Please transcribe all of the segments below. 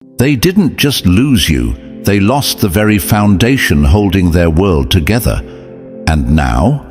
They didn't just lose you, they lost the very foundation holding their world together. And now?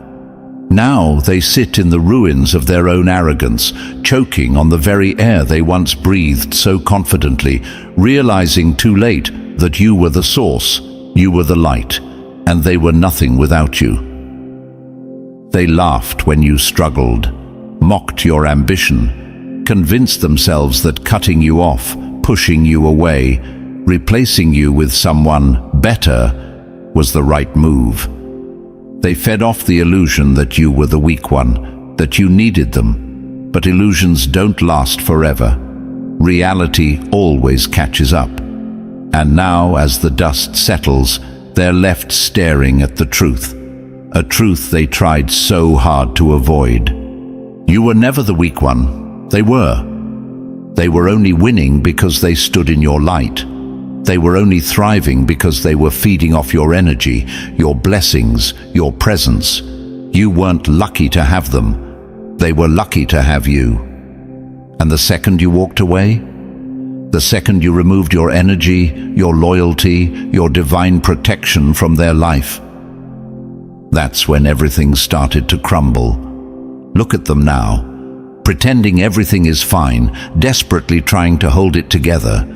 Now they sit in the ruins of their own arrogance, choking on the very air they once breathed so confidently, realizing too late that you were the source, you were the light, and they were nothing without you. They laughed when you struggled, mocked your ambition, convinced themselves that cutting you off, pushing you away, replacing you with someone better was the right move. They fed off the illusion that you were the weak one, that you needed them. But illusions don't last forever. Reality always catches up. And now, as the dust settles, they're left staring at the truth. A truth they tried so hard to avoid. You were never the weak one. They were. They were only winning because they stood in your light. They were only thriving because they were feeding off your energy, your blessings, your presence. You weren't lucky to have them. They were lucky to have you. And the second you walked away, the second you removed your energy, your loyalty, your divine protection from their life, that's when everything started to crumble. Look at them now, pretending everything is fine, desperately trying to hold it together,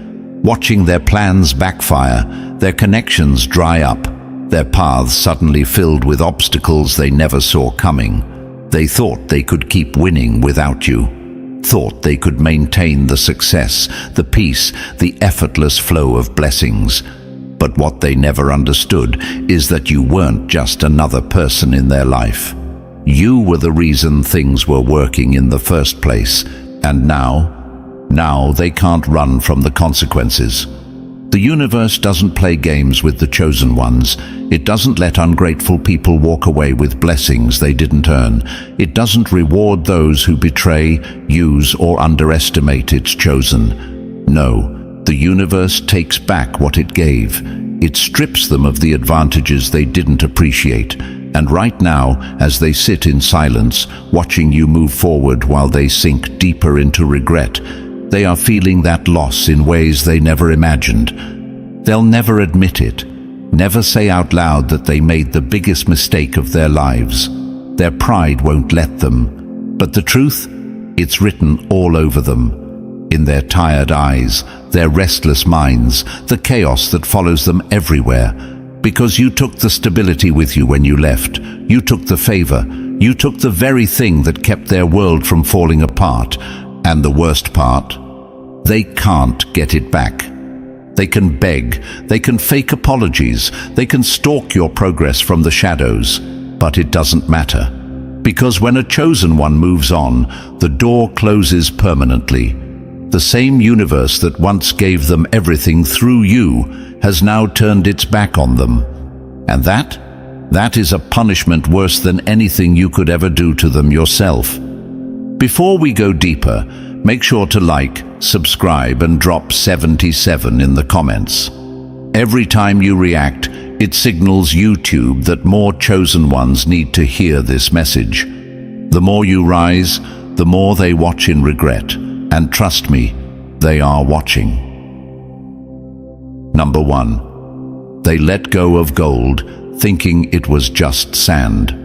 watching their plans backfire, their connections dry up, their paths suddenly filled with obstacles they never saw coming. They thought they could keep winning without you, thought they could maintain the success, the peace, the effortless flow of blessings. But what they never understood is that you weren't just another person in their life. You were the reason things were working in the first place, and now they can't run from the consequences. The universe doesn't play games with the chosen ones. It doesn't let ungrateful people walk away with blessings they didn't earn. It doesn't reward those who betray, use, or underestimate its chosen. No, the universe takes back what it gave. It strips them of the advantages they didn't appreciate. And right now, as they sit in silence, watching you move forward while they sink deeper into regret, they are feeling that loss in ways they never imagined. They'll never admit it, never say out loud that they made the biggest mistake of their lives. Their pride won't let them. But the truth? It's written all over them. In their tired eyes, their restless minds, the chaos that follows them everywhere. Because you took the stability with you when you left. You took the favor. You took the very thing that kept their world from falling apart. And the worst part? They can't get it back. They can beg, they can fake apologies, they can stalk your progress from the shadows, but it doesn't matter. Because when a chosen one moves on, the door closes permanently. The same universe that once gave them everything through you has now turned its back on them. And that is a punishment worse than anything you could ever do to them yourself. Before we go deeper, make sure to like, subscribe, and drop 77 in the comments. Every time you react, it signals YouTube that more chosen ones need to hear this message. The more you rise, the more they watch in regret. And trust me, they are watching. Number 1. They let go of gold, thinking it was just sand.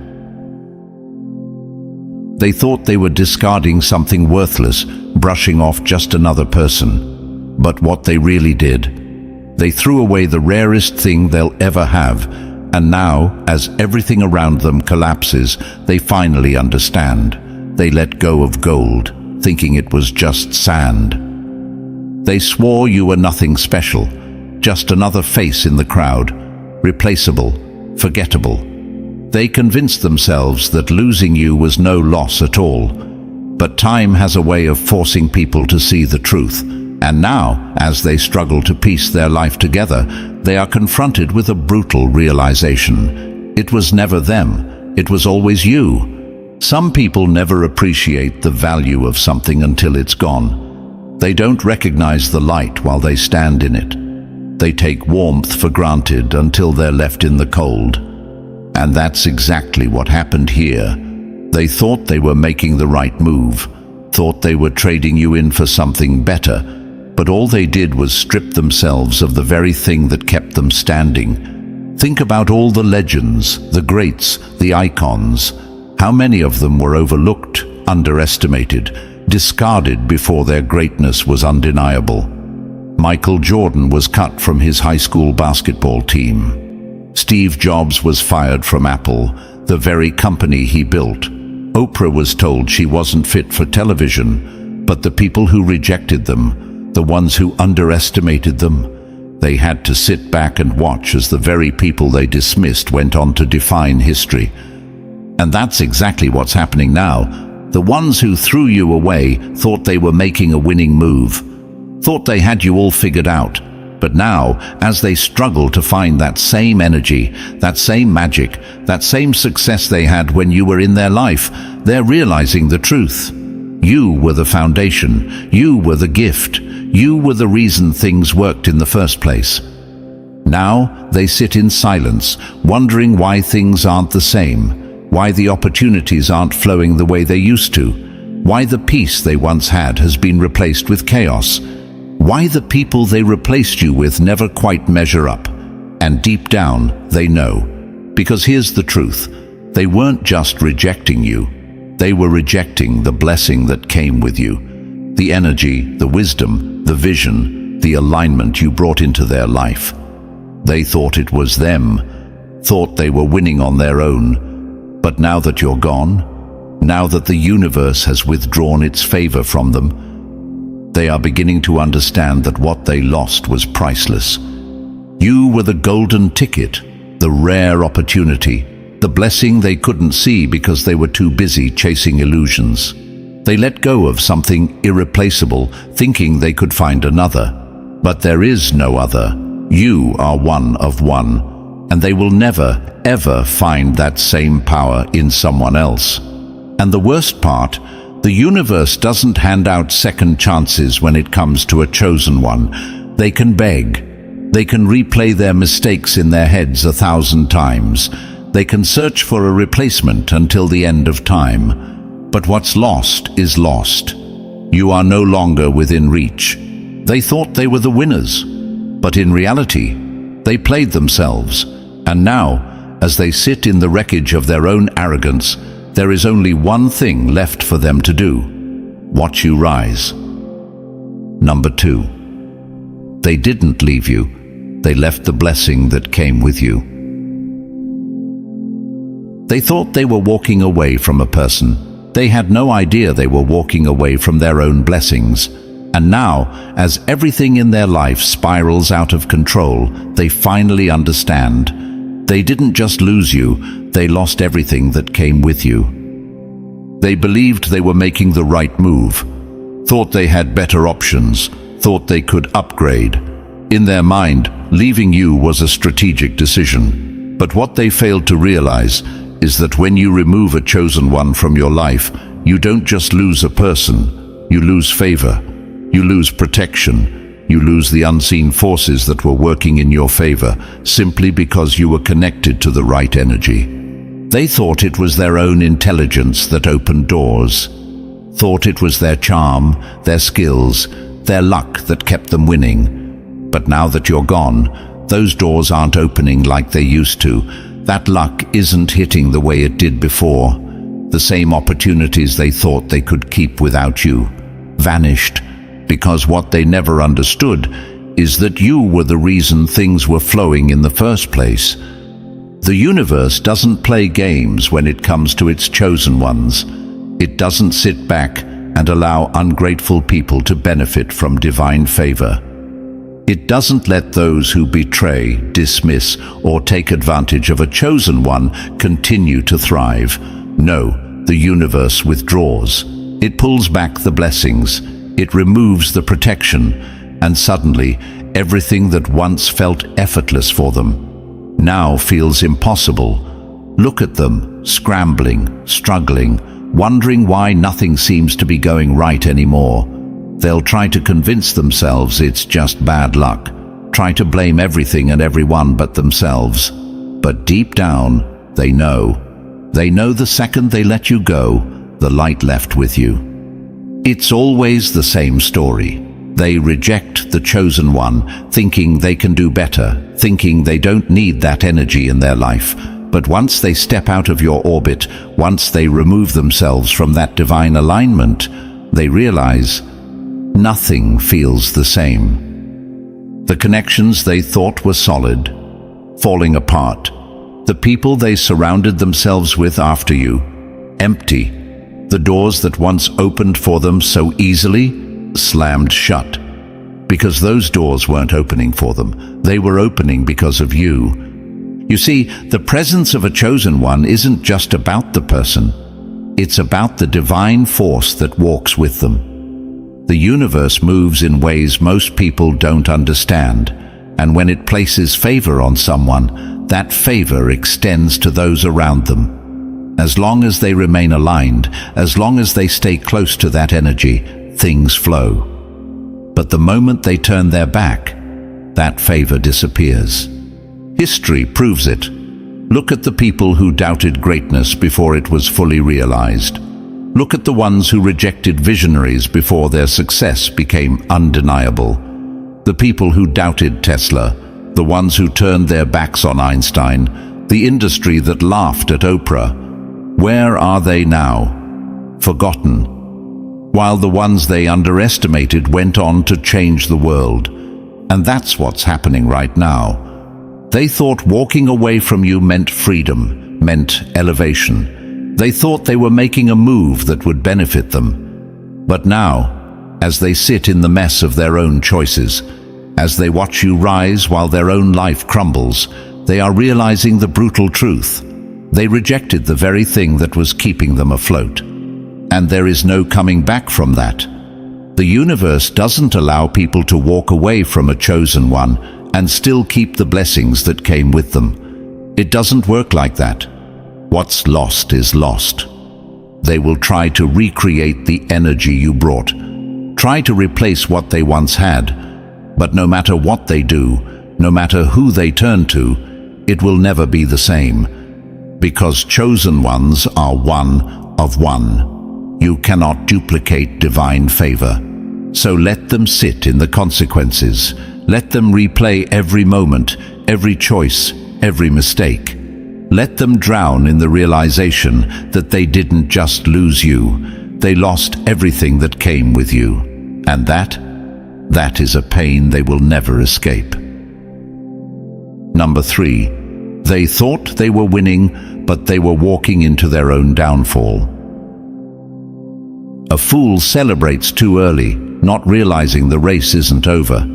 They thought they were discarding something worthless, brushing off just another person. But what they really did, they threw away the rarest thing they'll ever have, and now, as everything around them collapses, they finally understand. They let go of gold, thinking it was just sand. They swore you were nothing special, just another face in the crowd, replaceable, forgettable. They convinced themselves that losing you was no loss at all. But time has a way of forcing people to see the truth. And now, as they struggle to piece their life together, they are confronted with a brutal realization. It was never them. It was always you. Some people never appreciate the value of something until it's gone. They don't recognize the light while they stand in it. They take warmth for granted until they're left in the cold. And that's exactly what happened here. They thought they were making the right move, thought they were trading you in for something better, but all they did was strip themselves of the very thing that kept them standing. Think about all the legends, the greats, the icons. How many of them were overlooked, underestimated, discarded before their greatness was undeniable? Michael Jordan was cut from his high school basketball team. Steve Jobs was fired from Apple, the very company he built. Oprah was told she wasn't fit for television, but the people who rejected them, the ones who underestimated them, they had to sit back and watch as the very people they dismissed went on to define history. And that's exactly what's happening now. The ones who threw you away thought they were making a winning move, thought they had you all figured out. But now, as they struggle to find that same energy, that same magic, that same success they had when you were in their life, they're realizing the truth. You were the foundation. You were the gift. You were the reason things worked in the first place. Now they sit in silence, wondering why things aren't the same, why the opportunities aren't flowing the way they used to, why the peace they once had has been replaced with chaos, why the people they replaced you with never quite measure up. And deep down, they know. Because here's the truth. They weren't just rejecting you. They were rejecting the blessing that came with you. The energy, the wisdom, the vision, the alignment you brought into their life. They thought it was them, thought they were winning on their own. But now that you're gone, now that the universe has withdrawn its favor from them, they are beginning to understand that what they lost was priceless. You were the golden ticket, the rare opportunity, the blessing they couldn't see because they were too busy chasing illusions. They let go of something irreplaceable, thinking they could find another. But there is no other. You are one of one, and they will never, ever find that same power in someone else. And the worst part, the universe doesn't hand out second chances when it comes to a chosen one. They can beg. They can replay their mistakes in their heads 1,000 times. They can search for a replacement until the end of time. But what's lost is lost. You are no longer within reach. They thought they were the winners, but in reality, they played themselves. And now, as they sit in the wreckage of their own arrogance, there is only one thing left for them to do: watch you rise. Number 2. They didn't leave you. They left the blessing that came with you. They thought they were walking away from a person. They had no idea they were walking away from their own blessings. And now, as everything in their life spirals out of control, they finally understand. They didn't just lose you, they lost everything that came with you. They believed they were making the right move, thought they had better options, thought they could upgrade. In their mind, leaving you was a strategic decision. But what they failed to realize is that when you remove a chosen one from your life, you don't just lose a person, you lose favor, you lose protection. You lose the unseen forces that were working in your favor simply because you were connected to the right energy. They thought it was their own intelligence that opened doors, thought it was their charm, their skills, their luck that kept them winning. But now that you're gone, those doors aren't opening like they used to. That luck isn't hitting the way it did before. The same opportunities they thought they could keep without you vanished. Because what they never understood is that you were the reason things were flowing in the first place. The universe doesn't play games when it comes to its chosen ones. It doesn't sit back and allow ungrateful people to benefit from divine favor. It doesn't let those who betray, dismiss, or take advantage of a chosen one continue to thrive. No, the universe withdraws. It pulls back the blessings. It removes the protection, and suddenly, everything that once felt effortless for them now feels impossible. Look at them, scrambling, struggling, wondering why nothing seems to be going right anymore. They'll try to convince themselves it's just bad luck, try to blame everything and everyone but themselves. But deep down, they know. They know the second they let you go, the light left with you. It's always the same story. They reject the chosen one, thinking they can do better, thinking they don't need that energy in their life. But once they step out of your orbit, once they remove themselves from that divine alignment, they realize nothing feels the same. The connections they thought were solid, falling apart. The people they surrounded themselves with after you, empty. The doors that once opened for them so easily, slammed shut. Because those doors weren't opening for them, they were opening because of you. You see, the presence of a chosen one isn't just about the person. It's about the divine force that walks with them. The universe moves in ways most people don't understand, and when it places favor on someone, that favor extends to those around them. As long as they remain aligned, as long as they stay close to that energy, things flow. But the moment they turn their back, that favor disappears. History proves it. Look at the people who doubted greatness before it was fully realized. Look at the ones who rejected visionaries before their success became undeniable. The people who doubted Tesla, the ones who turned their backs on Einstein, the industry that laughed at Oprah. Where are they now? Forgotten. While the ones they underestimated went on to change the world. And that's what's happening right now. They thought walking away from you meant freedom, meant elevation. They thought they were making a move that would benefit them. But now, as they sit in the mess of their own choices, as they watch you rise while their own life crumbles, they are realizing the brutal truth. They rejected the very thing that was keeping them afloat. And there is no coming back from that. The universe doesn't allow people to walk away from a chosen one and still keep the blessings that came with them. It doesn't work like that. What's lost is lost. They will try to recreate the energy you brought, try to replace what they once had. But no matter what they do, no matter who they turn to, it will never be the same. Because chosen ones are one of one. You cannot duplicate divine favor. So let them sit in the consequences. Let them replay every moment, every choice, every mistake. Let them drown in the realization that they didn't just lose you, they lost everything that came with you. And that is a pain they will never escape. Number 3, they thought they were winning, but they were walking into their own downfall. A fool celebrates too early, not realizing the race isn't over.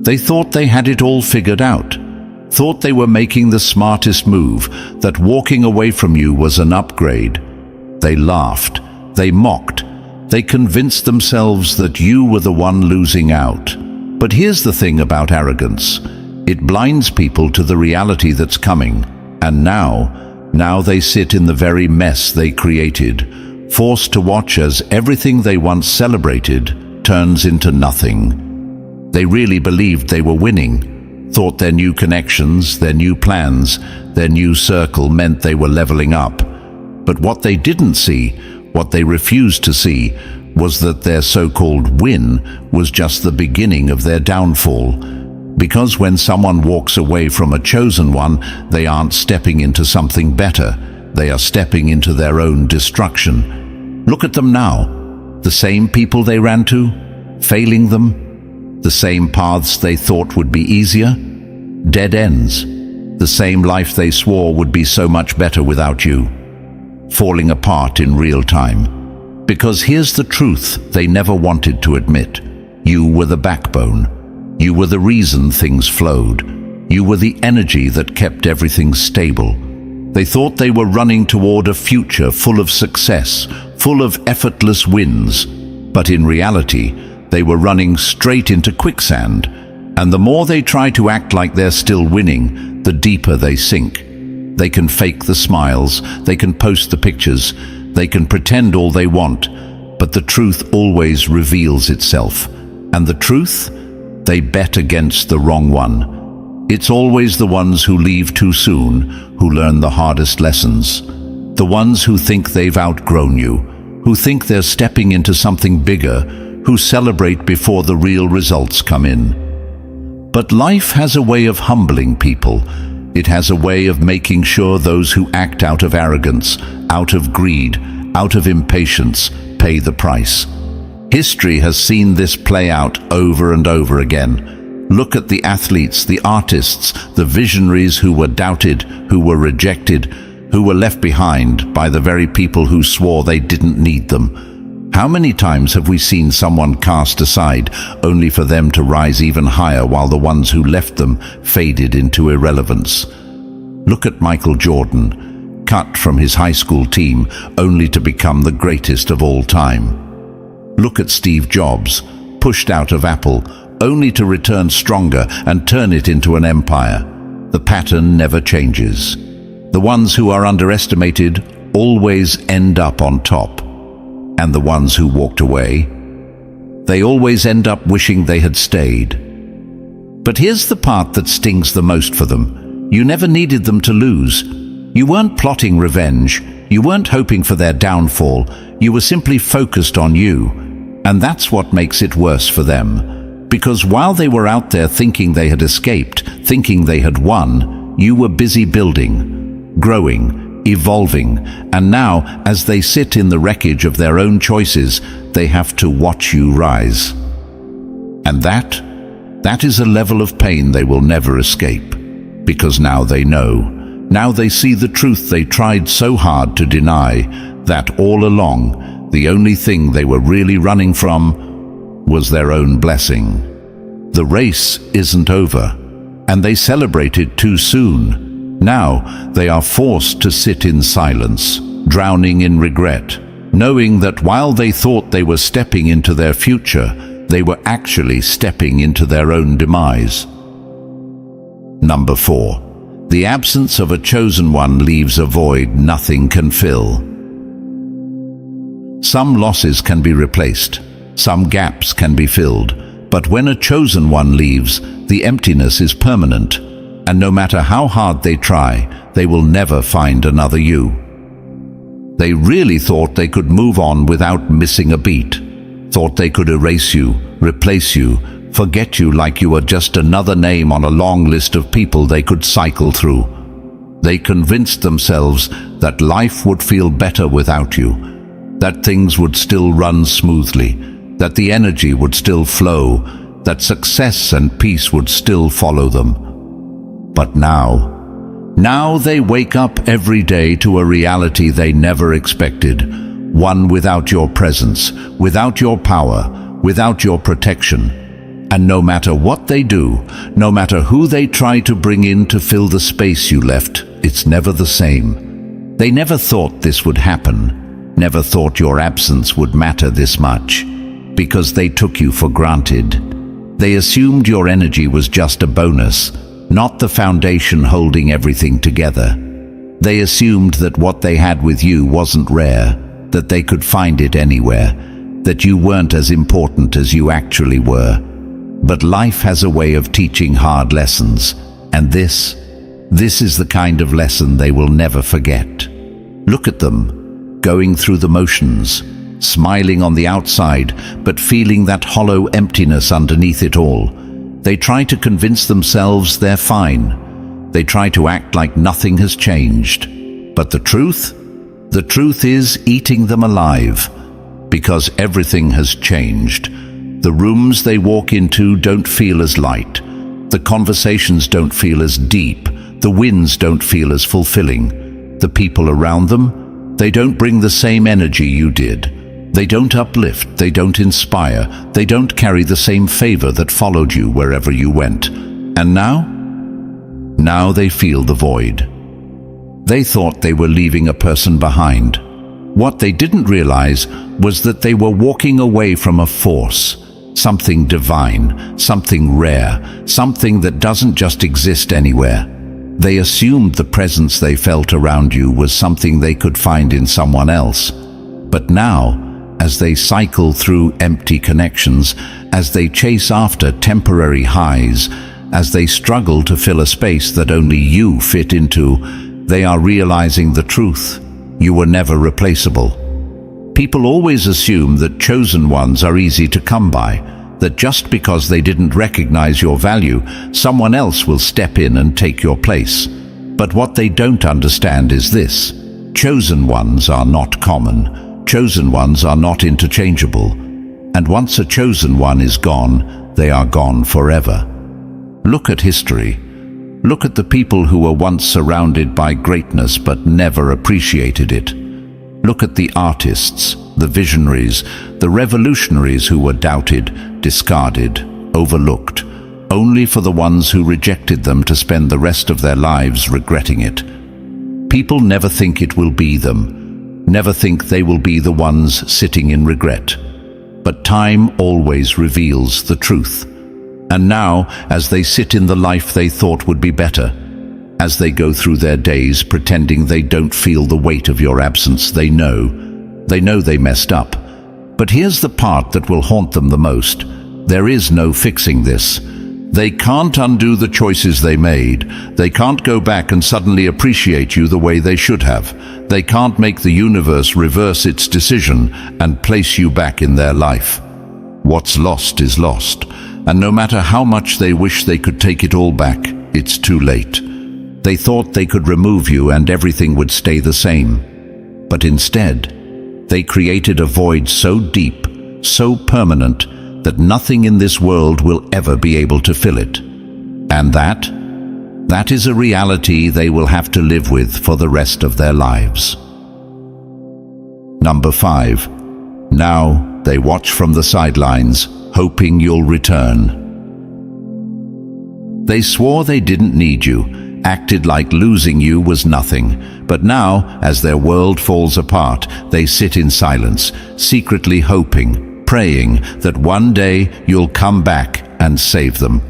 They thought they had it all figured out, thought they were making the smartest move, that walking away from you was an upgrade. They laughed, they mocked, they convinced themselves that you were the one losing out. But here's the thing about arrogance. It blinds people to the reality that's coming. And now they sit in the very mess they created, forced to watch as everything they once celebrated turns into nothing. They really believed they were winning, thought their new connections, their new plans, their new circle meant they were leveling up. But what they didn't see, what they refused to see, was that their so-called win was just the beginning of their downfall. Because when someone walks away from a chosen one, they aren't stepping into something better. They are stepping into their own destruction. Look at them now. The same people they ran to, failing them. The same paths they thought would be easier, dead ends. The same life they swore would be so much better without you, falling apart in real time. Because here's the truth they never wanted to admit. You were the backbone. You were the reason things flowed. You were the energy that kept everything stable. They thought they were running toward a future full of success, full of effortless wins. But in reality, they were running straight into quicksand, and the more they try to act like they're still winning, the deeper they sink. They can fake the smiles, they can post the pictures, they can pretend all they want, but the truth always reveals itself. And the truth? They bet against the wrong one. It's always the ones who leave too soon who learn the hardest lessons. The ones who think they've outgrown you, who think they're stepping into something bigger, who celebrate before the real results come in. But life has a way of humbling people. It has a way of making sure those who act out of arrogance, out of greed, out of impatience, pay the price. History has seen this play out over and over again. Look at the athletes, the artists, the visionaries who were doubted, who were rejected, who were left behind by the very people who swore they didn't need them. How many times have we seen someone cast aside only for them to rise even higher while the ones who left them faded into irrelevance? Look at Michael Jordan, cut from his high school team only to become the greatest of all time. Look at Steve Jobs, pushed out of Apple only to return stronger and turn it into an empire. The pattern never changes. The ones who are underestimated always end up on top. And the ones who walked away, they always end up wishing they had stayed. But here's the part that stings the most for them. You never needed them to lose. You weren't plotting revenge. You weren't hoping for their downfall. You were simply focused on you. And that's what makes it worse for them. Because while they were out there thinking they had escaped, thinking they had won, you were busy building, growing, evolving, and now, as they sit in the wreckage of their own choices, they have to watch you rise. And that is a level of pain they will never escape, because now they know. Now they see the truth they tried so hard to deny, that all along, the only thing they were really running from was their own blessing. The race isn't over, and they celebrate it too soon. Now they are forced to sit in silence, drowning in regret, knowing that while they thought they were stepping into their future, they were actually stepping into their own demise. Number 4. The absence of a chosen one leaves a void nothing can fill. Some losses can be replaced, some gaps can be filled, but when a chosen one leaves, the emptiness is permanent. And no matter how hard they try, they will never find another you. They really thought they could move on without missing a beat, thought they could erase you, replace you, forget you like you were just another name on a long list of people they could cycle through. They convinced themselves that life would feel better without you, that things would still run smoothly, that the energy would still flow, that success and peace would still follow them. But now they wake up every day to a reality they never expected, one without your presence, without your power, without your protection. And no matter what they do, no matter who they try to bring in to fill the space you left, it's never the same. They never thought this would happen, never thought your absence would matter this much, because they took you for granted. They assumed your energy was just a bonus, not the foundation holding everything together. They assumed that what they had with you wasn't rare, that they could find it anywhere, that you weren't as important as you actually were. But life has a way of teaching hard lessons, and this is the kind of lesson they will never forget. Look at them, going through the motions, smiling on the outside, but feeling that hollow emptiness underneath it all. They try to convince themselves they're fine. They try to act like nothing has changed. But the truth is eating them alive, because everything has changed. The rooms they walk into don't feel as light. The conversations don't feel as deep. The wins don't feel as fulfilling. The people around them, they don't bring the same energy you did. They don't uplift, they don't inspire, they don't carry the same favor that followed you wherever you went. And now they feel the void. They thought they were leaving a person behind. What they didn't realize was that they were walking away from a force, something divine, something rare, something that doesn't just exist anywhere. They assumed the presence they felt around you was something they could find in someone else. But now, as they cycle through empty connections, as they chase after temporary highs, as they struggle to fill a space that only you fit into, they are realizing the truth. You were never replaceable. People always assume that chosen ones are easy to come by, that just because they didn't recognize your value, someone else will step in and take your place. But what they don't understand is this: chosen ones are not common. Chosen ones are not interchangeable. And once a chosen one is gone, they are gone forever. Look at history. Look at the people who were once surrounded by greatness but never appreciated it. Look at the artists, the visionaries, the revolutionaries who were doubted, discarded, overlooked, only for the ones who rejected them to spend the rest of their lives regretting it. People never think it will be them, never think they will be the ones sitting in regret. But time always reveals the truth. And now, as they sit in the life they thought would be better, as they go through their days pretending they don't feel the weight of your absence, they know they messed up. But here's the part that will haunt them the most. There is no fixing this. They can't undo the choices they made. They can't go back and suddenly appreciate you the way they should have. They can't make the universe reverse its decision and place you back in their life. What's lost is lost, and no matter how much they wish they could take it all back, it's too late. They thought they could remove you and everything would stay the same. But instead, they created a void so deep, so permanent, that nothing in this world will ever be able to fill it. And that is a reality they will have to live with for the rest of their lives. Number 5. Now they watch from the sidelines, hoping you'll return. They swore they didn't need you, acted like losing you was nothing. But now, as their world falls apart, they sit in silence, secretly hoping, praying that one day you'll come back and save them.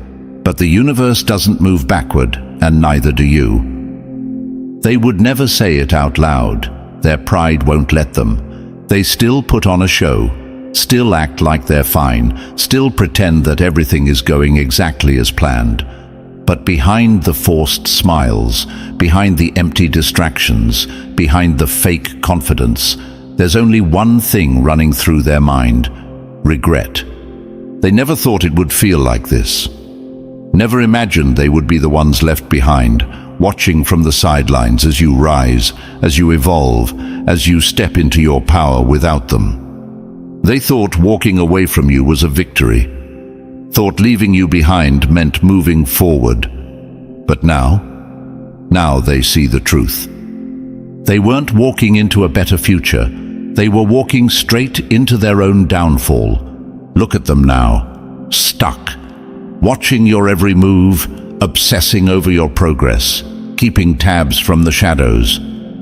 But the universe doesn't move backward, and neither do you. They would never say it out loud. Their pride won't let them. They still put on a show, still act like they're fine, still pretend that everything is going exactly as planned. But behind the forced smiles, behind the empty distractions, behind the fake confidence, there's only one thing running through their mind: regret. They never thought it would feel like this. Never imagined they would be the ones left behind, watching from the sidelines as you rise, as you evolve, as you step into your power without them. They thought walking away from you was a victory, thought leaving you behind meant moving forward. But now they see the truth. They weren't walking into a better future. They were walking straight into their own downfall. Look at them now, stuck, watching your every move, obsessing over your progress, keeping tabs from the shadows.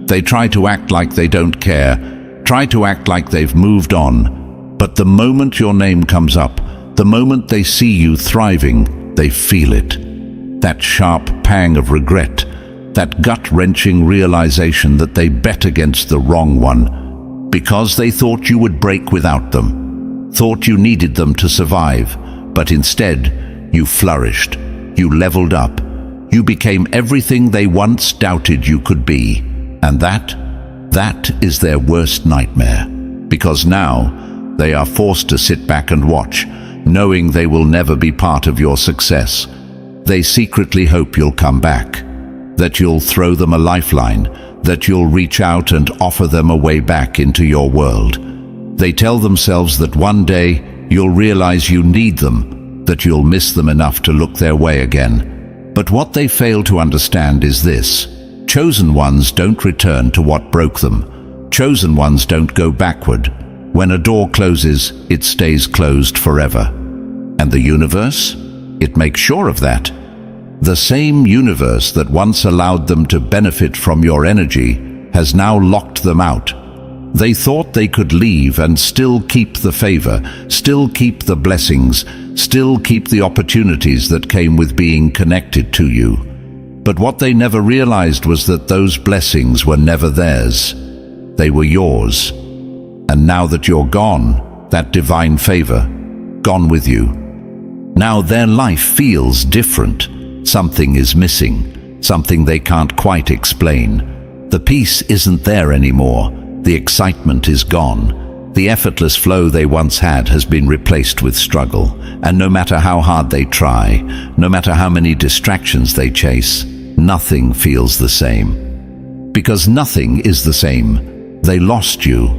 They try to act like they don't care, try to act like they've moved on. But the moment your name comes up, the moment they see you thriving, they feel it. That sharp pang of regret, that gut-wrenching realization that they bet against the wrong one, because they thought you would break without them, thought you needed them to survive, but instead you flourished, you leveled up, you became everything they once doubted you could be. And that is their worst nightmare, because now they are forced to sit back and watch, knowing they will never be part of your success. They secretly hope you'll come back, that you'll throw them a lifeline, that you'll reach out and offer them a way back into your world. They tell themselves that one day you'll realize you need them, that you'll miss them enough to look their way again. But what they fail to understand is this: chosen ones don't return to what broke them. Chosen ones don't go backward. When a door closes, it stays closed forever. And the universe? It makes sure of that. The same universe that once allowed them to benefit from your energy has now locked them out. They thought they could leave and still keep the favor, still keep the blessings, still keep the opportunities that came with being connected to you. But what they never realized was that those blessings were never theirs. They were yours. And now that you're gone, that divine favor, gone with you. Now their life feels different. Something is missing, something they can't quite explain. The peace isn't there anymore. The excitement is gone. The effortless flow they once had has been replaced with struggle, and no matter how hard they try, no matter how many distractions they chase, nothing feels the same. Because nothing is the same, they lost you,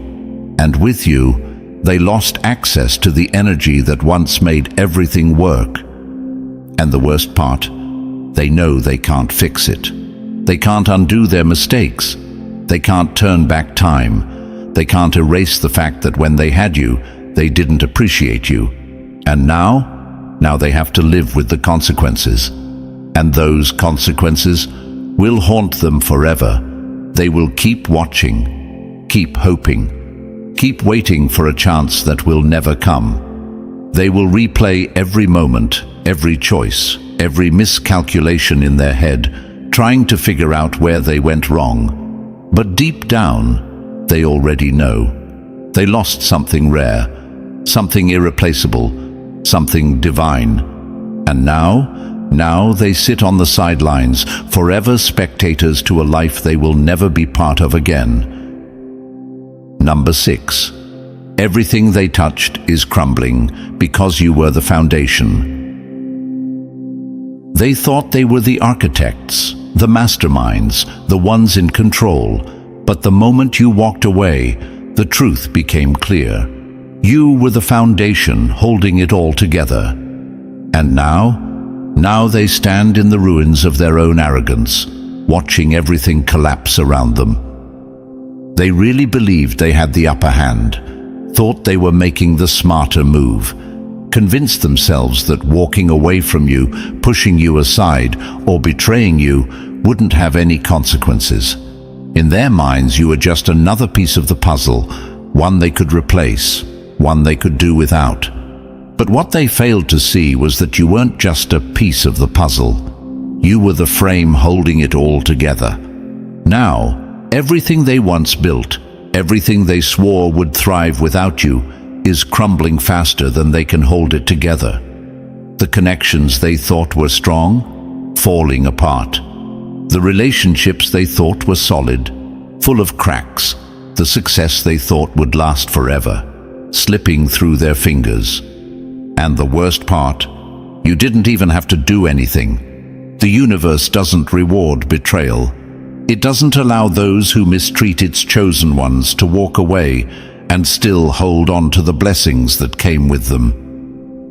and with you, they lost access to the energy that once made everything work. And the worst part, they know they can't fix it. They can't undo their mistakes. They can't turn back time. They can't erase the fact that when they had you, they didn't appreciate you. And now they have to live with the consequences. And those consequences will haunt them forever. They will keep watching, keep hoping, keep waiting for a chance that will never come. They will replay every moment, every choice, every miscalculation in their head, trying to figure out where they went wrong. But deep down, they already know. They lost something rare, something irreplaceable, something divine. And now they sit on the sidelines, forever spectators to a life they will never be part of again. Number 6. Everything they touched is crumbling because you were the foundation. They thought they were the architects, the masterminds, the ones in control. But the moment you walked away, the truth became clear. You were the foundation holding it all together. And now they stand in the ruins of their own arrogance, watching everything collapse around them. They really believed they had the upper hand, thought they were making the smarter move, convinced themselves that walking away from you, pushing you aside, or betraying you wouldn't have any consequences. In their minds, you were just another piece of the puzzle, one they could replace, one they could do without. But what they failed to see was that you weren't just a piece of the puzzle. You were the frame holding it all together. Now, everything they once built, everything they swore would thrive without you, is crumbling faster than they can hold it together. The connections they thought were strong, falling apart. The relationships they thought were solid, full of cracks. The success they thought would last forever, slipping through their fingers. And the worst part, you didn't even have to do anything. The universe doesn't reward betrayal. It doesn't allow those who mistreat its chosen ones to walk away and still hold on to the blessings that came with them.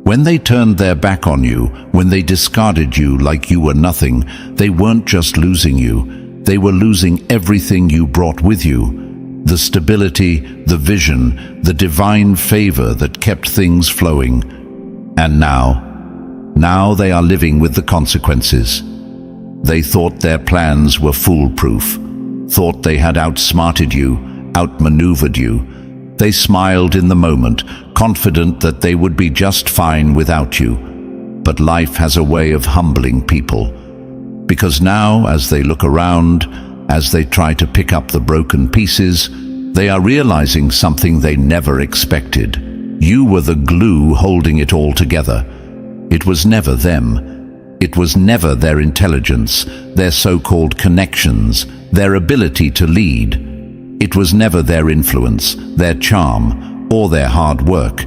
When they turned their back on you, when they discarded you like you were nothing, they weren't just losing you, they were losing everything you brought with you. The stability, the vision, the divine favor that kept things flowing. And now they are living with the consequences. They thought their plans were foolproof, thought they had outsmarted you, outmaneuvered you. They smiled in the moment, confident that they would be just fine without you. But life has a way of humbling people. Because now, as they look around, as they try to pick up the broken pieces, they are realizing something they never expected. You were the glue holding it all together. It was never them. It was never their intelligence, their so-called connections, their ability to lead. It was never their influence, their charm, or their hard work.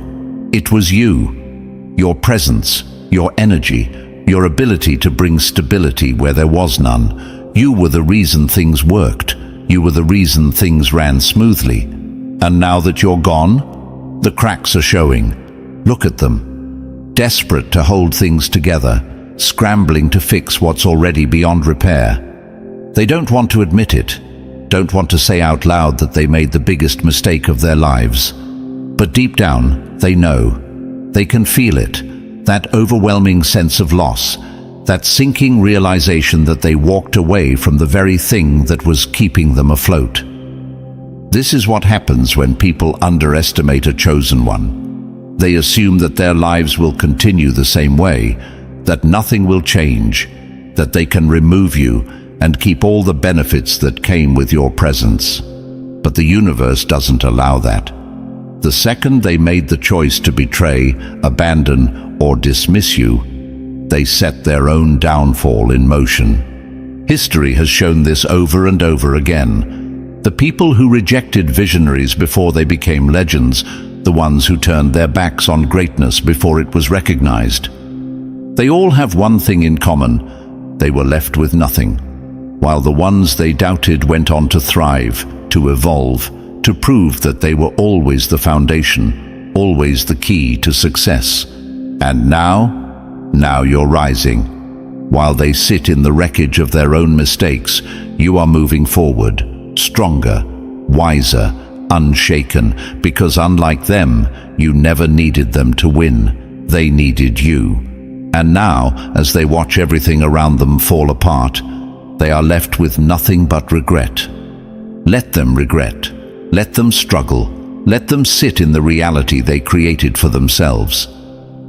It was you, your presence, your energy, your ability to bring stability where there was none. You were the reason things worked. You were the reason things ran smoothly. And now that you're gone, the cracks are showing. Look at them, desperate to hold things together, scrambling to fix what's already beyond repair. They don't want to admit it, don't want to say out loud that they made the biggest mistake of their lives. But deep down, they know. They can feel it, that overwhelming sense of loss, that sinking realization that they walked away from the very thing that was keeping them afloat. This is what happens when people underestimate a chosen one. They assume that their lives will continue the same way, that nothing will change, that they can remove you and keep all the benefits that came with your presence. But the universe doesn't allow that. The second they made the choice to betray, abandon, or dismiss you, they set their own downfall in motion. History has shown this over and over again. The people who rejected visionaries before they became legends, the ones who turned their backs on greatness before it was recognized. They all have one thing in common: they were left with nothing, while the ones they doubted went on to thrive, to evolve, to prove that they were always the foundation, always the key to success. And now you're rising. While they sit in the wreckage of their own mistakes, you are moving forward, stronger, wiser, unshaken, because unlike them, you never needed them to win. They needed you. And now, as they watch everything around them fall apart, they are left with nothing but regret. Let them regret. Let them struggle. Let them sit in the reality they created for themselves.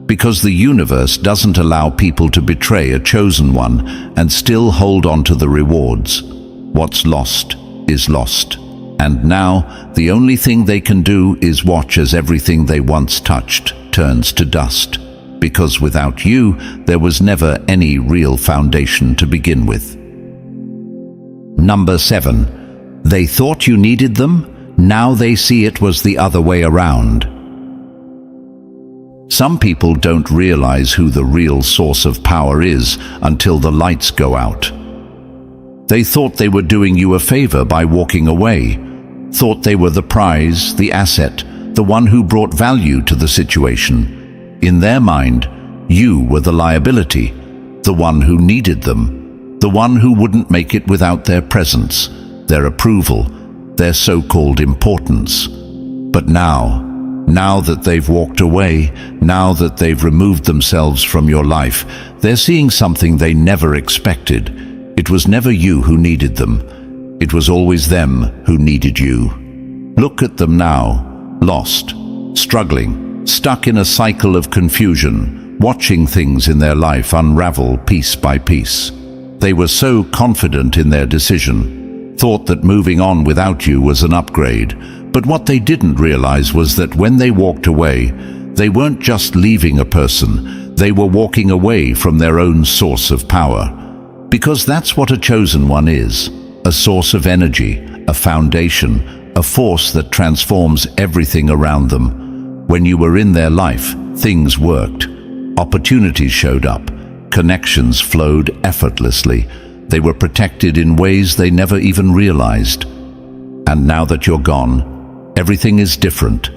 Because the universe doesn't allow people to betray a chosen one and still hold on to the rewards. What's lost is lost. And now, the only thing they can do is watch as everything they once touched turns to dust. Because without you, there was never any real foundation to begin with. Number 7. They thought you needed them, now they see it was the other way around. Some people don't realize who the real source of power is until the lights go out. They thought they were doing you a favor by walking away, thought they were the prize, the asset, the one who brought value to the situation. In their mind, you were the liability, the one who needed them, the one who wouldn't make it without their presence, their approval, their so-called importance. But now that they've walked away, now that they've removed themselves from your life, they're seeing something they never expected. It was never you who needed them. It was always them who needed you. Look at them now, lost, struggling, stuck in a cycle of confusion, watching things in their life unravel piece by piece. They were so confident in their decision, thought that moving on without you was an upgrade. But what they didn't realize was that when they walked away, they weren't just leaving a person, they were walking away from their own source of power. Because that's what a chosen one is, a source of energy, a foundation, a force that transforms everything around them. When you were in their life, things worked. Opportunities showed up. Connections flowed effortlessly. They were protected in ways they never even realized. And now that you're gone, everything is different.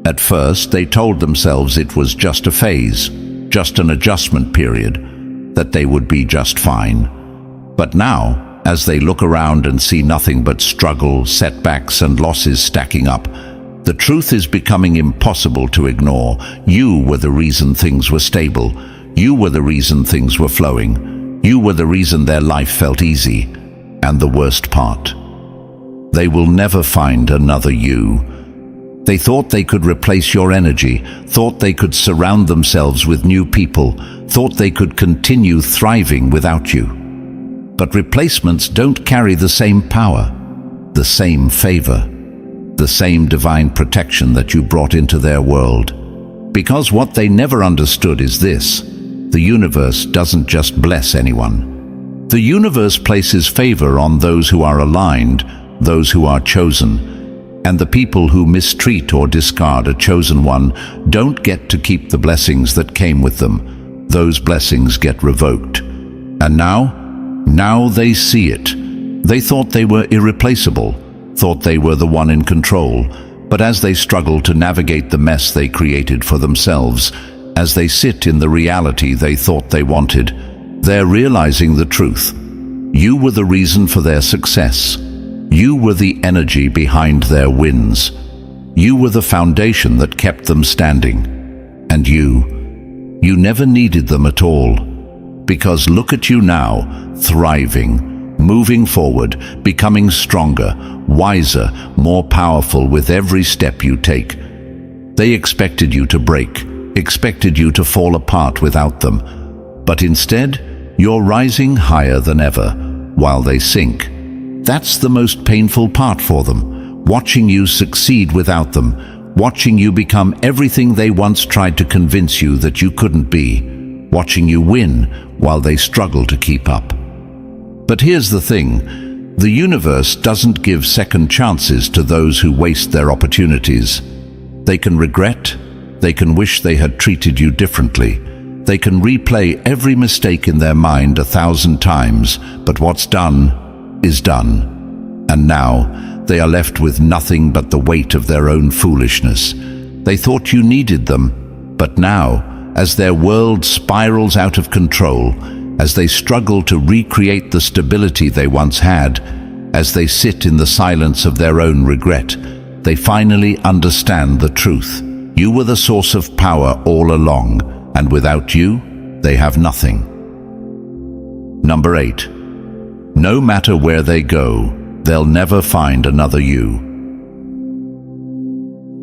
At first, they told themselves it was just a phase, just an adjustment period, that they would be just fine. But now, as they look around and see nothing but struggle, setbacks, and losses stacking up, the truth is becoming impossible to ignore. You were the reason things were stable. You were the reason things were flowing. You were the reason their life felt easy. And the worst part, they will never find another you. They thought they could replace your energy, thought they could surround themselves with new people, thought they could continue thriving without you. But replacements don't carry the same power, the same favor, the same divine protection that you brought into their world. Because what they never understood is this: the universe doesn't just bless anyone. The universe places favor on those who are aligned, those who are chosen. And the people who mistreat or discard a chosen one don't get to keep the blessings that came with them. Those blessings get revoked. And now they see it. They thought they were irreplaceable, thought they were the one in control. But as they struggle to navigate the mess they created for themselves, as they sit in the reality they thought they wanted, they're realizing the truth. You were the reason for their success. You were the energy behind their wins. You were the foundation that kept them standing. And you never needed them at all. Because look at you now, thriving, moving forward, becoming stronger, wiser, more powerful with every step you take. They expected you to break, expected you to fall apart without them. But instead, you're rising higher than ever, while they sink. That's the most painful part for them, watching you succeed without them, watching you become everything they once tried to convince you that you couldn't be, watching you win while they struggle to keep up. But here's the thing, The universe doesn't give second chances to those who waste their opportunities. They can regret, they can wish they had treated you differently, they can replay every mistake in their mind 1,000 times, but what's done is done. And now they are left with nothing but the weight of their own foolishness. They thought you needed them, but now, as their world spirals out of control, as they struggle to recreate the stability they once had, as they sit in the silence of their own regret, they finally understand the truth. You were the source of power all along, and without you, they have nothing. Number 8. No matter where they go, they'll never find another you.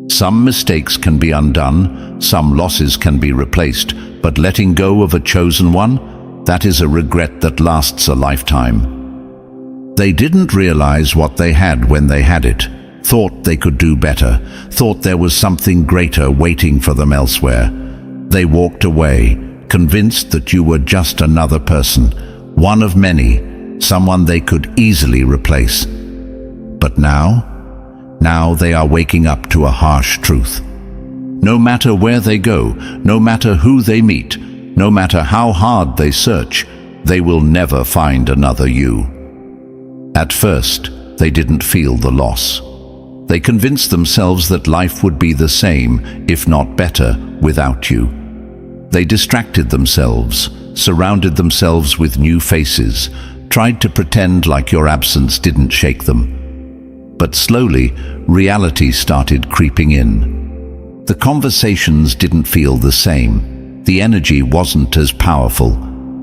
Some mistakes can be undone, some losses can be replaced, but letting go of a chosen one, that is a regret that lasts a lifetime. They didn't realize what they had when they had it, thought they could do better, thought there was something greater waiting for them elsewhere. They walked away, convinced that you were just another person, one of many, someone they could easily replace. But now they are waking up to a harsh truth. No matter where they go, no matter who they meet, no matter how hard they search, they will never find another you. At first, they didn't feel the loss. They convinced themselves that life would be the same, if not better, without you. They distracted themselves, surrounded themselves with new faces, tried to pretend like your absence didn't shake them. But slowly, reality started creeping in. The conversations didn't feel the same. The energy wasn't as powerful.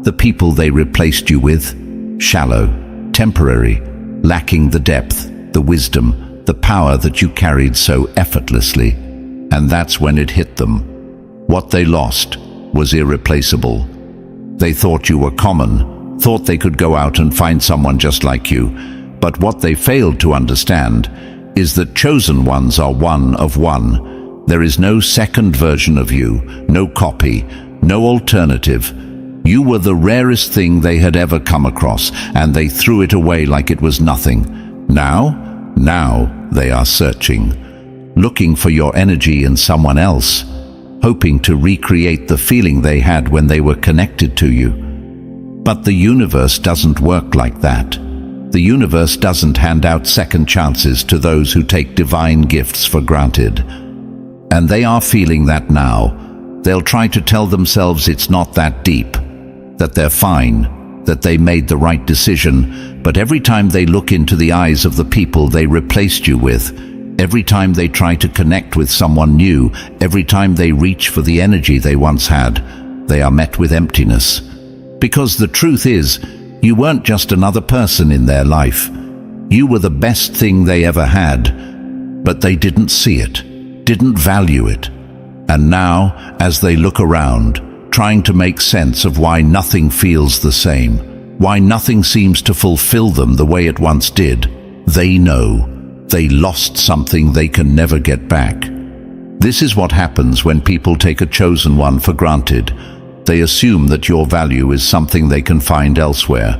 The people they replaced you with, shallow, temporary, lacking the depth, the wisdom, the power that you carried so effortlessly. And that's when it hit them. What they lost was irreplaceable. They thought you were common, thought they could go out and find someone just like you. But what they failed to understand is that chosen ones are one of one. There is no second version of you, no copy, no alternative. You were the rarest thing they had ever come across, and they threw it away like it was nothing. Now they are searching, looking for your energy in someone else, hoping to recreate the feeling they had when they were connected to you. But the universe doesn't work like that. The universe doesn't hand out second chances to those who take divine gifts for granted. And they are feeling that now. They'll try to tell themselves it's not that deep, that they're fine, that they made the right decision, but every time they look into the eyes of the people they replaced you with, every time they try to connect with someone new, every time they reach for the energy they once had, they are met with emptiness. Because the truth is, you weren't just another person in their life. You were the best thing they ever had, but they didn't see it, didn't value it. And now, as they look around, trying to make sense of why nothing feels the same, why nothing seems to fulfill them the way it once did, they know they lost something they can never get back. This is what happens when people take a chosen one for granted. They assume that your value is something they can find elsewhere,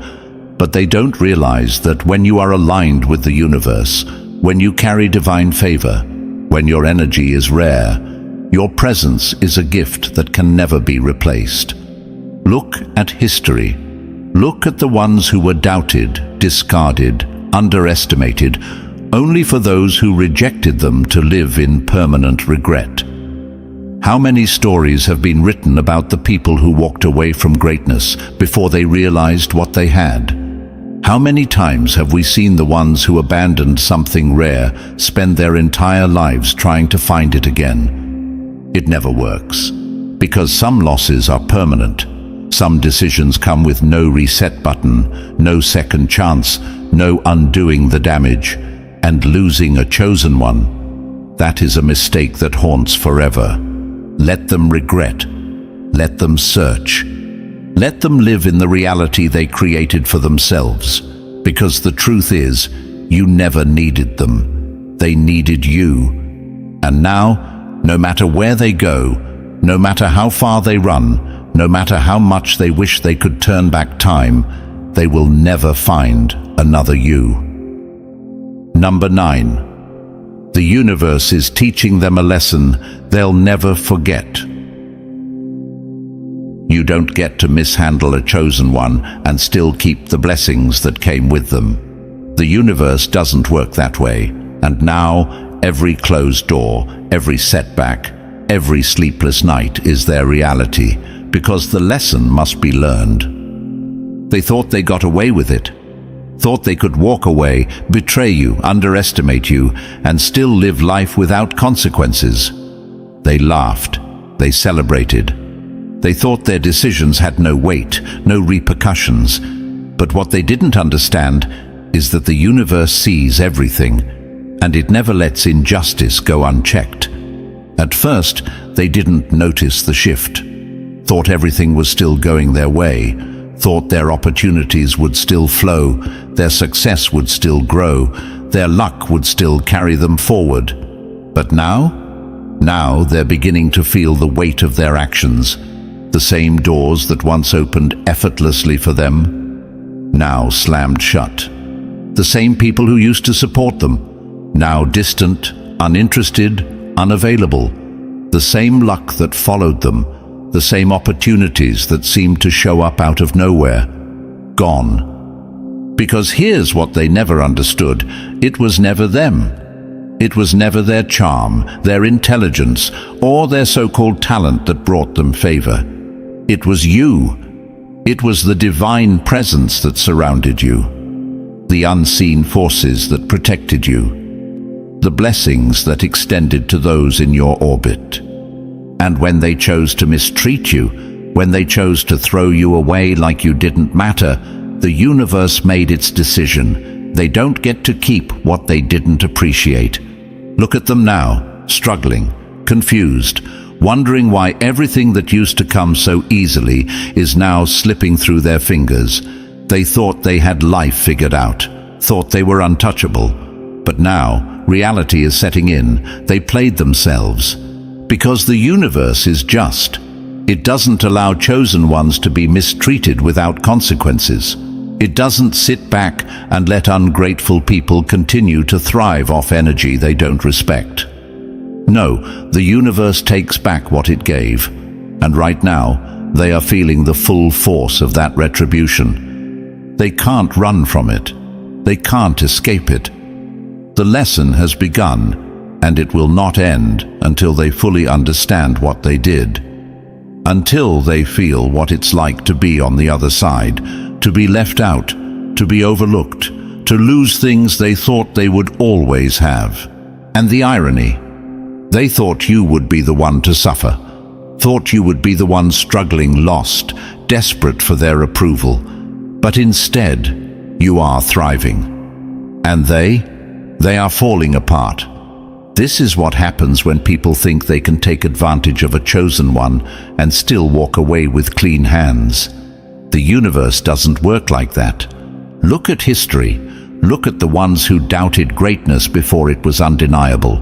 but they don't realize that when you are aligned with the universe, when you carry divine favor, when your energy is rare, your presence is a gift that can never be replaced. Look at history. Look at the ones who were doubted, discarded, underestimated, only for those who rejected them to live in permanent regret. How many stories have been written about the people who walked away from greatness before they realized what they had? How many times have we seen the ones who abandoned something rare spend their entire lives trying to find it again? It never works, because some losses are permanent. Some decisions come with no reset button, no second chance, no undoing the damage. And losing a chosen one, that is a mistake that haunts forever. Let them regret. Let them search. Let them live in the reality they created for themselves. Because the truth is, you never needed them. They needed you. And now, no matter where they go, no matter how far they run, no matter how much they wish they could turn back time, they will never find another you. Number 9. The universe is teaching them a lesson they'll never forget. You don't get to mishandle a chosen one and still keep the blessings that came with them. The universe doesn't work that way, and now every closed door, every setback, every sleepless night is their reality, because the lesson must be learned. They thought they got away with it, thought they could walk away, betray you, underestimate you, and still live life without consequences. They laughed, they celebrated. They thought their decisions had no weight, no repercussions. But what they didn't understand is that the universe sees everything, and it never lets injustice go unchecked. At first, they didn't notice the shift, thought everything was still going their way, thought their opportunities would still flow, their success would still grow, their luck would still carry them forward. But now they're beginning to feel the weight of their actions. The same doors that once opened effortlessly for them, now slammed shut. The same people who used to support them, now distant, uninterested, unavailable. The same luck that followed them, the same opportunities that seemed to show up out of nowhere, gone. Because here's what they never understood: it was never them. It was never their charm, their intelligence, or their so-called talent that brought them favor. It was you. It was the divine presence that surrounded you, the unseen forces that protected you, the blessings that extended to those in your orbit. And when they chose to mistreat you, when they chose to throw you away like you didn't matter, the universe made its decision. They don't get to keep what they didn't appreciate. Look at them now, struggling, confused, wondering why everything that used to come so easily is now slipping through their fingers. They thought they had life figured out, thought they were untouchable. But now, reality is setting in. They played themselves. Because the universe is just. It doesn't allow chosen ones to be mistreated without consequences. It doesn't sit back and let ungrateful people continue to thrive off energy they don't respect. No, the universe takes back what it gave, and right now they are feeling the full force of that retribution. They can't run from it. They can't escape it. The lesson has begun, and it will not end until they fully understand what they did. Until they feel what it's like to be on the other side, to be left out, to be overlooked, to lose things they thought they would always have. And the irony: they thought you would be the one to suffer, thought you would be the one struggling, lost, desperate for their approval. But instead, you are thriving. And they are falling apart. This is what happens when people think they can take advantage of a chosen one and still walk away with clean hands. The universe doesn't work like that. Look at history. Look at the ones who doubted greatness before it was undeniable.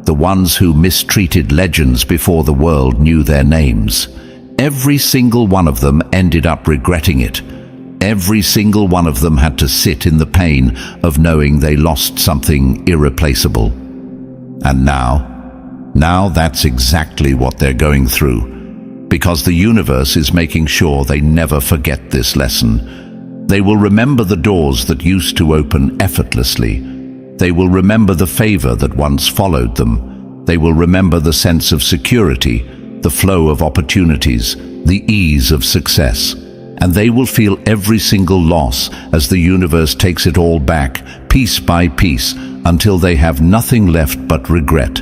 The ones who mistreated legends before the world knew their names. Every single one of them ended up regretting it. Every single one of them had to sit in the pain of knowing they lost something irreplaceable. And now that's exactly what they're going through. Because the universe is making sure they never forget this lesson. They will remember the doors that used to open effortlessly. They will remember the favor that once followed them. They will remember the sense of security, the flow of opportunities, the ease of success. And they will feel every single loss as the universe takes it all back, piece by piece, until they have nothing left but regret.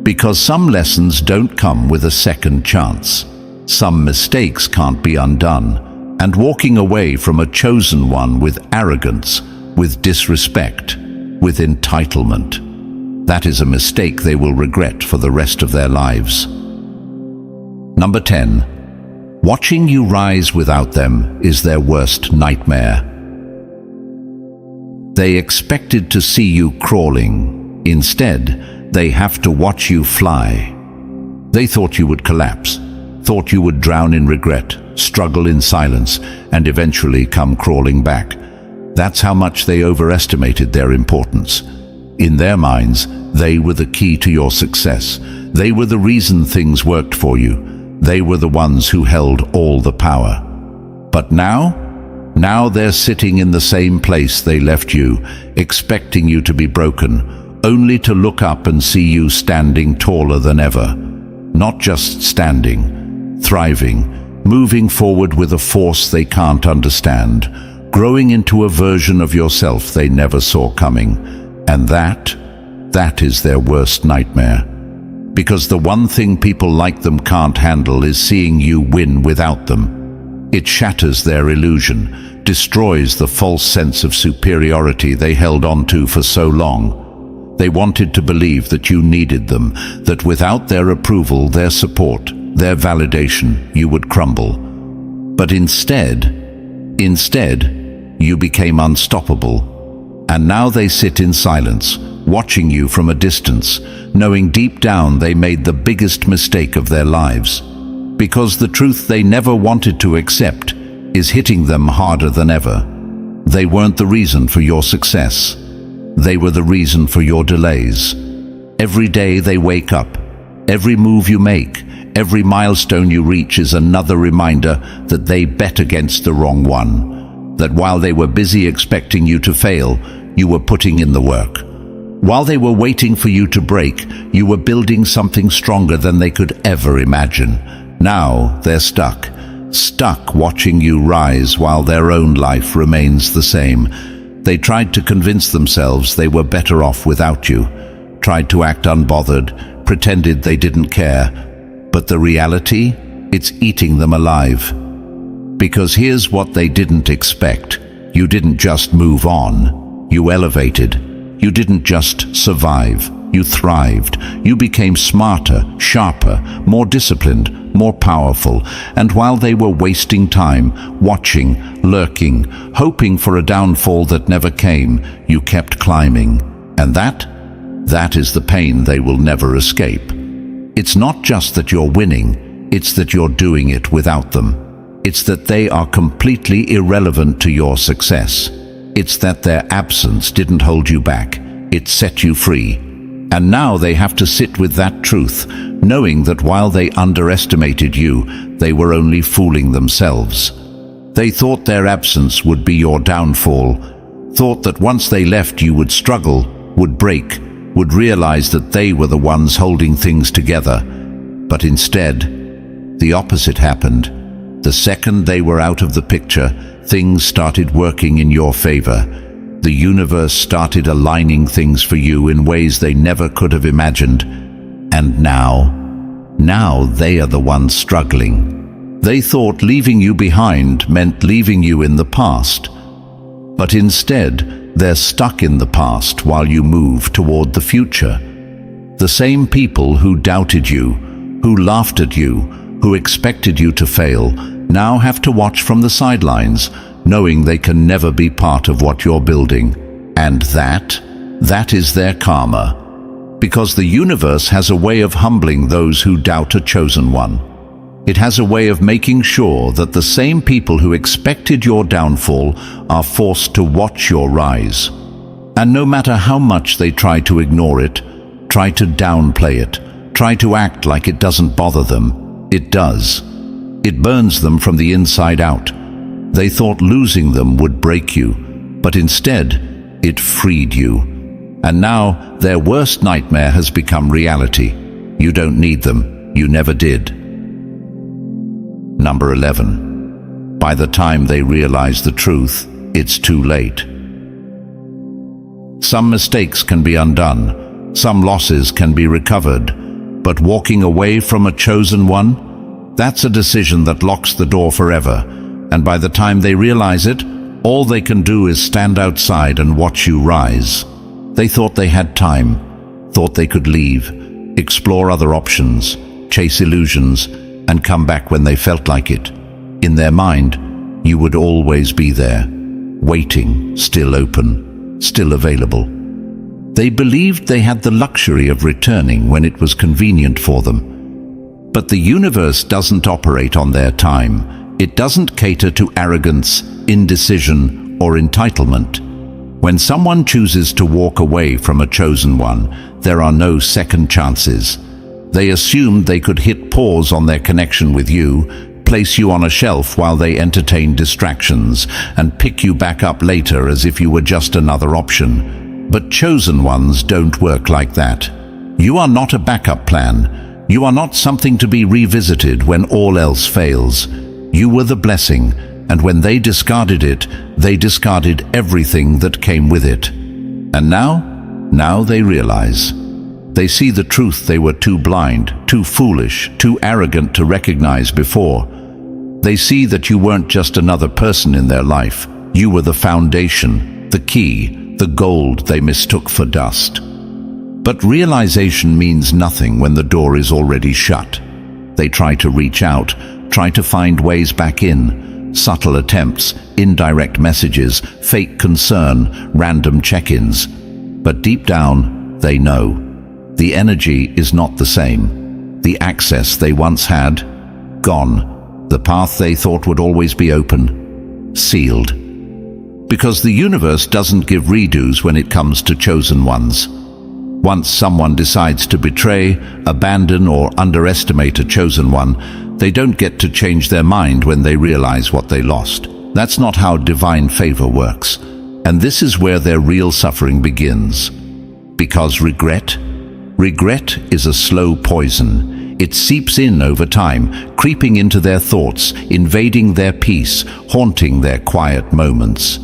Because some lessons don't come with a second chance. Some mistakes can't be undone. And walking away from a chosen one with arrogance, with disrespect, with entitlement, that is a mistake they will regret for the rest of their lives. Number 10. Watching you rise without them is their worst nightmare. They expected to see you crawling. Instead, they have to watch you fly. They thought you would collapse, thought you would drown in regret, struggle in silence, and eventually come crawling back. That's how much they overestimated their importance. In their minds, they were the key to your success. They were the reason things worked for you. They were the ones who held all the power. But now they're sitting in the same place they left you, expecting you to be broken, only to look up and see you standing taller than ever. Not just standing, thriving, moving forward with a force they can't understand, growing into a version of yourself they never saw coming. And that is their worst nightmare. Because the one thing people like them can't handle is seeing you win without them. It shatters their illusion, destroys the false sense of superiority they held on to for so long. They wanted to believe that you needed them, that without their approval, their support, their validation, you would crumble. But instead, you became unstoppable. And now they sit in silence, watching you from a distance, knowing deep down they made the biggest mistake of their lives. Because the truth they never wanted to accept is hitting them harder than ever. They weren't the reason for your success. They were the reason for your delays. Every day they wake up, every move you make, every milestone you reach is another reminder that they bet against the wrong one. That while they were busy expecting you to fail, you were putting in the work. While they were waiting for you to break, you were building something stronger than they could ever imagine. Now they're stuck watching you rise while their own life remains the same. They tried to convince themselves they were better off without you, tried to act unbothered, pretended they didn't care. But the reality, it's eating them alive. Because here's what they didn't expect. You didn't just move on, you elevated. You didn't just survive, you thrived. You became smarter, sharper, more disciplined, more powerful. And while they were wasting time, watching, lurking, hoping for a downfall that never came, you kept climbing. And that is the pain they will never escape. It's not just that you're winning, it's that you're doing it without them. It's that they are completely irrelevant to your success. It's that their absence didn't hold you back, it set you free. And now they have to sit with that truth, knowing that while they underestimated you, they were only fooling themselves. They thought their absence would be your downfall, thought that once they left you would struggle, would break, would realize that they were the ones holding things together. But instead, the opposite happened. The second they were out of the picture, things started working in your favor. The universe started aligning things for you in ways they never could have imagined. And now they are the ones struggling. They thought leaving you behind meant leaving you in the past. But instead, they're stuck in the past while you move toward the future. The same people who doubted you, who laughed at you, who expected you to fail, now have to watch from the sidelines, knowing they can never be part of what you're building. And that is their karma. Because the universe has a way of humbling those who doubt a chosen one. It has a way of making sure that the same people who expected your downfall are forced to watch your rise. And no matter how much they try to ignore it, try to downplay it, try to act like it doesn't bother them, it does. It burns them from the inside out. They thought losing them would break you, but instead, it freed you. And now, their worst nightmare has become reality. You don't need them. You never did. Number 11. By the time they realize the truth, it's too late. Some mistakes can be undone. Some losses can be recovered. But walking away from a chosen one, that's a decision that locks the door forever. And by the time they realize it, all they can do is stand outside and watch you rise. They thought they had time, thought they could leave, explore other options, chase illusions, and come back when they felt like it. In their mind, you would always be there, waiting, still open, still available. They believed they had the luxury of returning when it was convenient for them. But the universe doesn't operate on their time. It doesn't cater to arrogance, indecision, or entitlement. When someone chooses to walk away from a chosen one, there are no second chances. They assumed they could hit pause on their connection with you, place you on a shelf while they entertain distractions, and pick you back up later as if you were just another option. But chosen ones don't work like that. You are not a backup plan. You are not something to be revisited when all else fails. You were the blessing, and when they discarded it, they discarded everything that came with it. And now they realize. They see the truth they were too blind, too foolish, too arrogant to recognize before. They see that you weren't just another person in their life. You were the foundation, the key, the gold they mistook for dust. But realization means nothing when the door is already shut. They try to reach out, try to find ways back in. Subtle attempts, indirect messages, fake concern, random check-ins. But deep down, they know. The energy is not the same. The access they once had, gone. The path they thought would always be open, sealed. Because the universe doesn't give redos when it comes to chosen ones. Once someone decides to betray, abandon, or underestimate a chosen one, they don't get to change their mind when they realize what they lost. That's not how divine favor works. And this is where their real suffering begins. Because regret is a slow poison. It seeps in over time, creeping into their thoughts, invading their peace, haunting their quiet moments.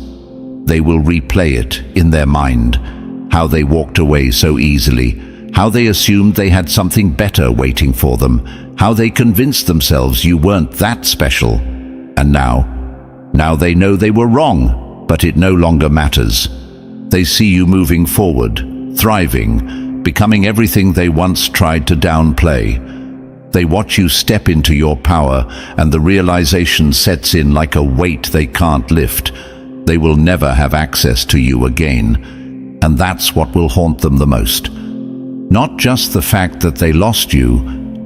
They will replay it in their mind. How they walked away so easily, how they assumed they had something better waiting for them, how they convinced themselves you weren't that special. And now they know they were wrong, but it no longer matters. They see you moving forward, thriving, becoming everything they once tried to downplay. They watch you step into your power, and the realization sets in like a weight they can't lift. They will never have access to you again. And that's what will haunt them the most. Not just the fact that they lost you,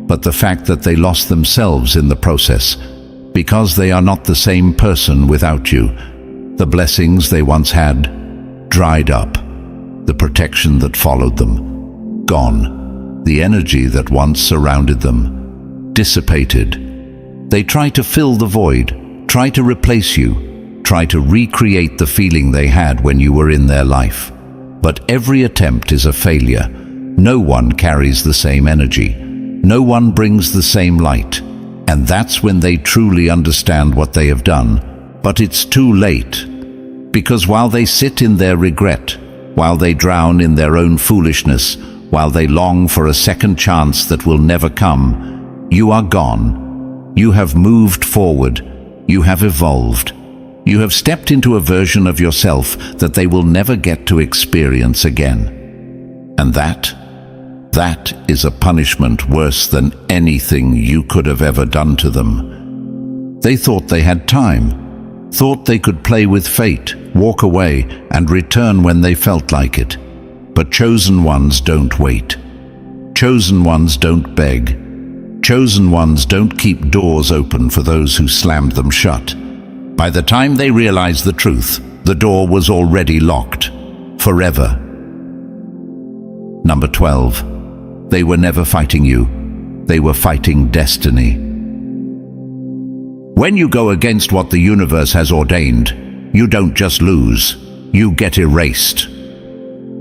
but the fact that they lost themselves in the process. Because they are not the same person without you. The blessings they once had, dried up. The protection that followed them, gone. The energy that once surrounded them, dissipated. They try to fill the void, try to replace you, try to recreate the feeling they had when you were in their life. But every attempt is a failure. No one carries the same energy. No one brings the same light. And that's when they truly understand what they have done. But it's too late. Because while they sit in their regret, while they drown in their own foolishness, while they long for a second chance that will never come, you are gone. You have moved forward. You have evolved. You have stepped into a version of yourself that they will never get to experience again. And that is a punishment worse than anything you could have ever done to them. They thought they had time, thought they could play with fate, walk away, and return when they felt like it. But chosen ones don't wait. Chosen ones don't beg. Chosen ones don't keep doors open for those who slammed them shut. By the time they realized the truth, the door was already locked, forever. Number 12. They were never fighting you. They were fighting destiny. When you go against what the universe has ordained, you don't just lose, you get erased.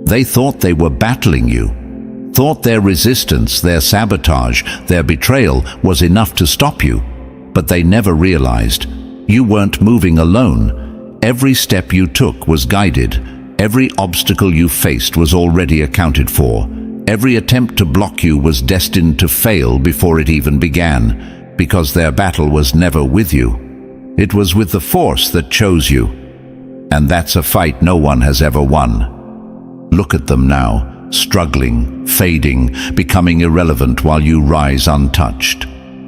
They thought they were battling you, thought their resistance, their sabotage, their betrayal was enough to stop you, but they never realized you weren't moving alone. Every step you took was guided. Every obstacle you faced was already accounted for. Every attempt to block you was destined to fail before it even began, because their battle was never with you. It was with the force that chose you. And that's a fight no one has ever won. Look at them now, struggling, fading, becoming irrelevant while you rise untouched.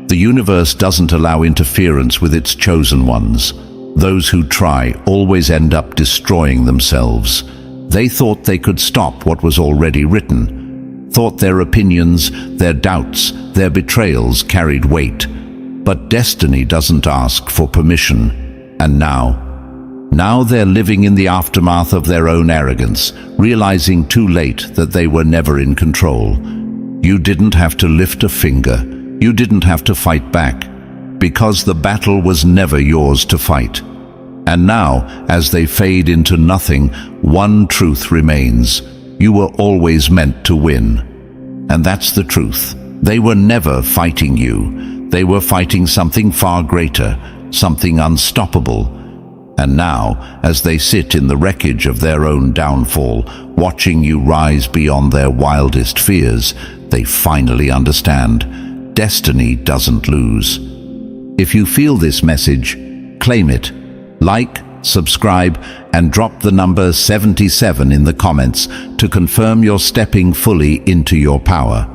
The universe doesn't allow interference with its chosen ones. Those who try always end up destroying themselves. They thought they could stop what was already written. Thought their opinions, their doubts, their betrayals carried weight. But destiny doesn't ask for permission. And Now they're living in the aftermath of their own arrogance, realizing too late that they were never in control. You didn't have to lift a finger. You didn't have to fight back, because the battle was never yours to fight. And now, as they fade into nothing, one truth remains. You were always meant to win. And that's the truth. They were never fighting you. They were fighting something far greater, something unstoppable. And now, as they sit in the wreckage of their own downfall, watching you rise beyond their wildest fears, they finally understand. Destiny doesn't lose. If you feel this message, claim it. Like, subscribe, and drop the number 77 in the comments to confirm you're stepping fully into your power.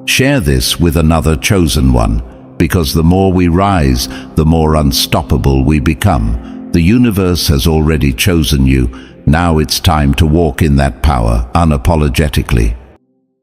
Share this with another chosen one, because the more we rise, the more unstoppable we become. The universe has already chosen you. Now it's time to walk in that power unapologetically.